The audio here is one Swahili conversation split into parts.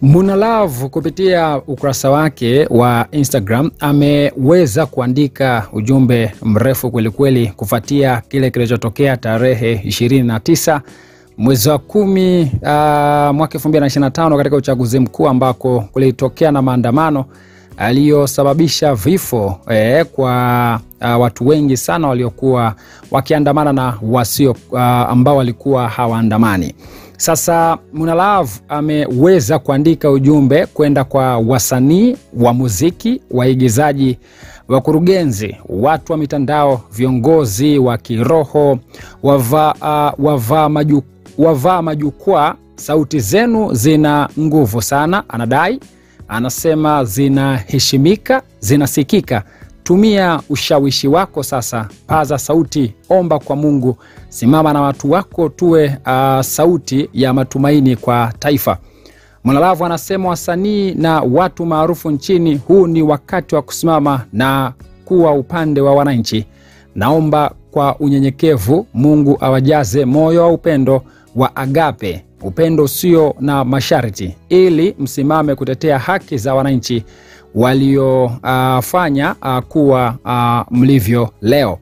Muna Love kupitia ukurasa wake wa Instagram ameweza kuandika ujumbe mrefu kweli kweli kufuatia kile kilichotokea tarehe 29 mwezi wa 10 mwaka 2025 katika uchaguzi mkuu ambako kulitokea na maandamano aliyosababisha vifo kwa watu wengi sana waliokuwa wakiandamana na wasio ambao walikuwa hawaandamani. Sasa Muna Love ameweza kuandika ujumbe kwenda kwa wasanii wa muziki, waigizaji, wakurugenzi, watu wa mitandao, viongozi wa kiroho, wavaa majukwaa. Sauti zenu zina nguvu sana, anadai. Anasema zinaheshimika, zinasikika. Tumia ushawishi wako sasa, paza sauti, omba kwa Mungu, simama na watu wako, tuwe sauti ya matumaini kwa taifa. Muna Love anasema wasanii na watu maarufu nchini, huu ni wakati wa kusimama na kuwa upande wa wananchi. Naomba kwa unyenyekevu Mungu awajaze moyo wa upendo wa agape, upendo usio na masharti, ili msimame kutetea haki za wananchi waliofanya kuwa mlivyo leo.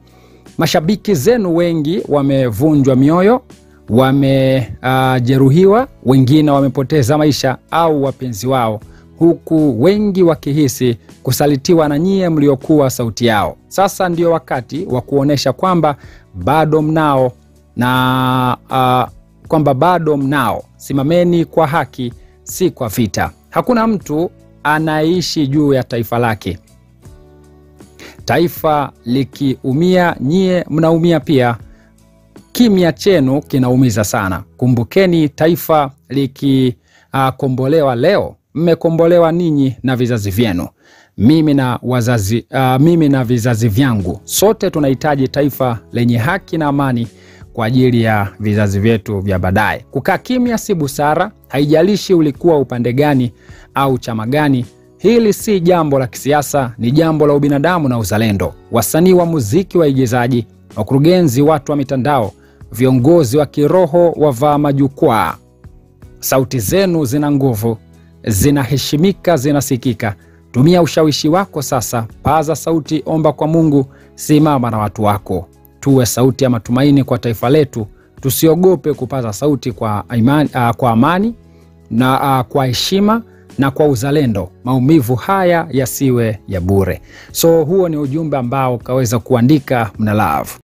Mashabiki zenu wengi wamevunjwa mioyo, wamejeruhiwa, wengine wamepoteza maisha au wapenzi wao, huku wengi wakihisi kusalitiwa na nyie mliokuwa sauti yao. Sasa ndio wakati wa kuonesha kwamba bado mnao Simameni kwa haki, si kwa vita. Hakuna mtu anaishi juu ya taifa lake. Taifa likiumia, nyie mnaumia pia. Kimya chenu kinaumiza sana. Kumbukeni, taifa likikombolewa leo, mmekombolewa ninyi na vizazi vyenu. Mimi na vizazi vyangu, sote tunahitaji taifa lenye haki na amani kwa ajili ya vizazi vyetu vya baadaye. Kukaa kimya si busara, haijalishi ulikuwa upande gani au chama gani. Hili si jambo la kisiasa, ni jambo la ubinadamu na uzalendo. Wasanii wa muziki, waigizaji, wakurugenzi, watu wa mitandao, viongozi wa kiroho, wavaa majukwaa, sauti zenu zina nguvu, zinaheshimika, zinasikika. Tumia ushawishi wako sasa, paza sauti, omba kwa Mungu, simama na watu wako. Tuwe sauti ya matumaini kwa taifa letu. Tusiogope kupaza sauti kwa amani na kwa heshima na kwa uzalendo. Maumivu haya yasiwe ya bure. So huo ni ujumbe ambao kaweza kuandika Muna Love.